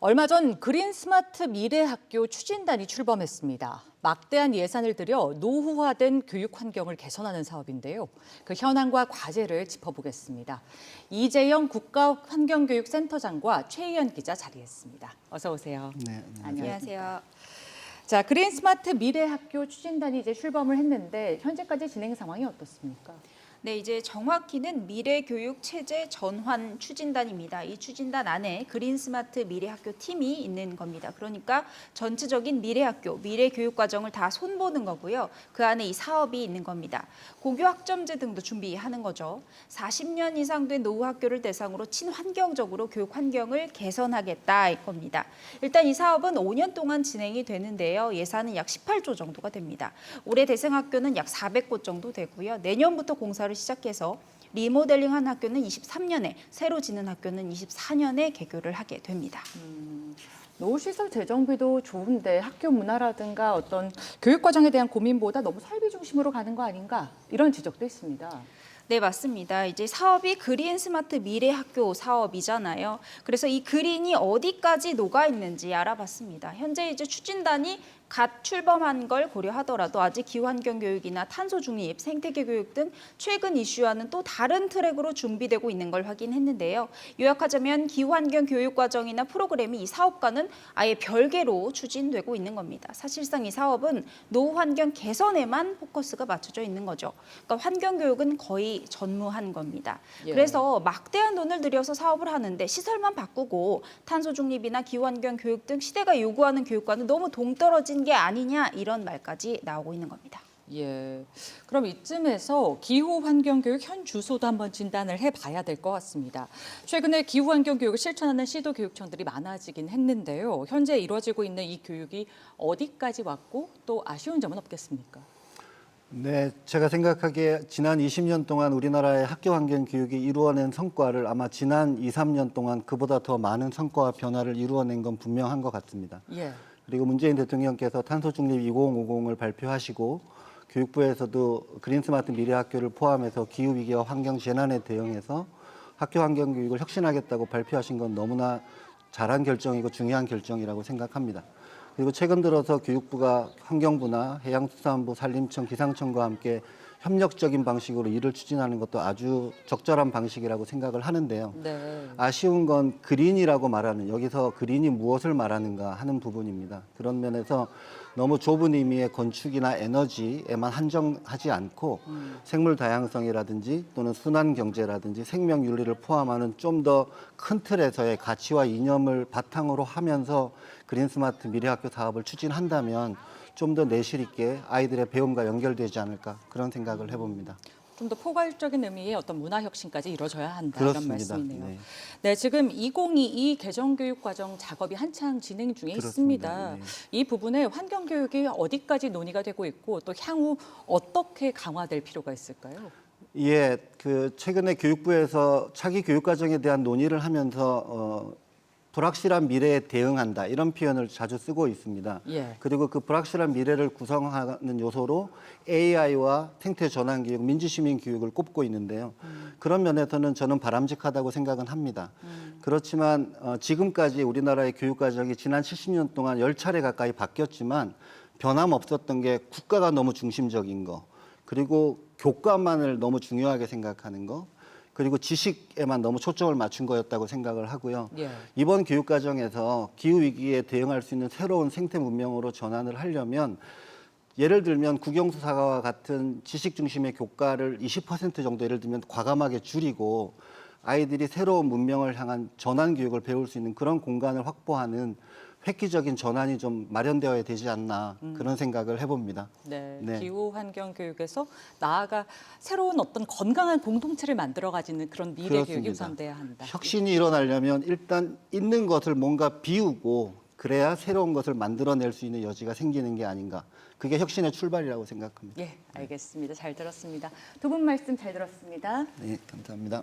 얼마 전 그린 스마트 미래학교 추진단이 출범했습니다. 막대한 예산을 들여 노후화된 교육 환경을 개선하는 사업인데요. 그 현황과 과제를 짚어보겠습니다. 이재영 국가환경교육센터장과 최희연 기자 자리했습니다. 어서 오세요. 네, 안녕하세요. 자, 그린 스마트 미래학교 추진단이 이제 출범을 했는데 현재까지 진행 상황이 어떻습니까? 네, 이제 정확히는 미래교육체제 전환 추진단입니다. 이 추진단 안에 그린 스마트 미래학교 팀이 있는 겁니다. 그러니까 전체적인 미래학교, 미래교육과정을 다 손보는 거고요. 그 안에 이 사업이 있는 겁니다. 고교학점제 등도 준비하는 거죠. 40년 이상 된 노후 학교를 대상으로 친환경적으로 교육 환경을 개선하겠다 이 겁니다. 일단 이 사업은 5년 동안 진행이 되는데요. 예산은 약 18조 정도가 됩니다. 올해 대상 학교는 약 400곳 정도 되고요. 내년부터 공사를 시작해서 리모델링한 학교는 23년에, 새로 짓는 학교는 24년에 개교를 하게 됩니다. 노후시설 재정비도 좋은데 학교 문화라든가 어떤 교육과정에 대한 고민보다 너무 설비 중심으로 가는 거 아닌가 이런 지적도 있습니다. 네, 맞습니다. 이제 사업이 그린 스마트 미래학교 사업이잖아요. 그래서 이 그린이 어디까지 녹아 있는지 알아봤습니다. 현재 이제 추진단이 갓 출범한 걸 고려하더라도 아직 기후환경 교육이나 탄소 중립, 생태계 교육 등 최근 이슈와는 또 다른 트랙으로 준비되고 있는 걸 확인했는데요. 요약하자면 기후환경 교육 과정이나 프로그램이 이 사업과는 아예 별개로 추진되고 있는 겁니다. 사실상 이 사업은 노후 환경 개선에만 포커스가 맞춰져 있는 거죠. 그러니까 환경 교육은 거의 전무한 겁니다. 예. 그래서 막대한 돈을 들여서 사업을 하는데 시설만 바꾸고 탄소 중립이나 기후환경 교육 등 시대가 요구하는 교육과는 너무 동떨어진 게 아니냐 이런 말까지 나오고 있는 겁니다. 예. 그럼 이쯤에서 기후환경교육 현 주소도 한번 진단을 해봐야 될 것 같습니다. 최근에 기후환경교육을 실천하는 시도교육청들이 많아지긴 했는데요. 현재 이루어지고 있는 이 교육이 어디까지 왔고 또 아쉬운 점은 없겠습니까? 네, 제가 생각하기에 지난 20년 동안 우리나라의 학교 환경 교육이 이루어낸 성과를 아마 지난 2, 3년 동안 그보다 더 많은 성과와 변화를 이루어낸 건 분명한 것 같습니다. 예. 그리고 문재인 대통령께서 탄소중립 2050을 발표하시고 교육부에서도 그린 스마트 미래학교를 포함해서 기후위기와 환경재난에 대응해서 학교 환경 교육을 혁신하겠다고 발표하신 건 너무나 잘한 결정이고 중요한 결정이라고 생각합니다. 그리고 최근 들어서 교육부가 환경부나 해양수산부, 산림청, 기상청과 함께 협력적인 방식으로 일을 추진하는 것도 아주 적절한 방식이라고 생각을 하는데요. 네. 아쉬운 건 그린이라고 말하는, 여기서 그린이 무엇을 말하는가 하는 부분입니다. 그런 면에서 너무 좁은 의미의 건축이나 에너지에만 한정하지 않고 생물 다양성이라든지 또는 순환 경제라든지 생명 윤리를 포함하는 좀 더 큰 틀에서의 가치와 이념을 바탕으로 하면서 그린 스마트 미래학교 사업을 추진한다면 좀 더 내실 있게 아이들의 배움과 연결되지 않을까 그런 생각을 해봅니다. 좀 더 포괄적인 의미의 어떤 문화 혁신까지 이루어져야 한다 그렇습니다. 이런 말씀이네요. 네. 네, 지금 2022 개정교육과정 작업이 한창 진행 중에 그렇습니다. 있습니다. 네. 이 부분에 환경교육이 어디까지 논의가 되고 있고 또 향후 어떻게 강화될 필요가 있을까요? 예, 최근에 교육부에서 차기 교육과정에 대한 논의를 하면서 불확실한 미래에 대응한다 이런 표현을 자주 쓰고 있습니다. 예. 그리고 그 불확실한 미래를 구성하는 요소로 AI와 생태 전환 교육, 민주시민 교육을 꼽고 있는데요. 그런 면에서는 저는 바람직하다고 생각은 합니다. 그렇지만 지금까지 우리나라의 교육과정이 지난 70년 동안 10차례 가까이 바뀌었지만 변함없었던 게 국가가 너무 중심적인 거, 그리고 교과만을 너무 중요하게 생각하는 거, 그리고 지식에만 너무 초점을 맞춘 거였다고 생각을 하고요. 예. 이번 교육과정에서 기후위기에 대응할 수 있는 새로운 생태 문명으로 전환을 하려면 예를 들면 국영수사와 같은 지식 중심의 교과를 20% 정도 예를 들면 과감하게 줄이고 아이들이 새로운 문명을 향한 전환 교육을 배울 수 있는 그런 공간을 확보하는 획기적인 전환이 좀 마련되어야 되지 않나 그런 생각을 해봅니다. 네, 네. 기후환경교육에서 나아가 새로운 어떤 건강한 공동체를 만들어가지는 그런 미래 교육이 그렇습니다. 우선돼야 한다. 혁신이 일어나려면 일단 있는 것을 뭔가 비우고 그래야 새로운 것을 만들어낼 수 있는 여지가 생기는 게 아닌가. 그게 혁신의 출발이라고 생각합니다. 예, 알겠습니다. 잘 들었습니다. 두 분 말씀 잘 들었습니다. 네, 감사합니다.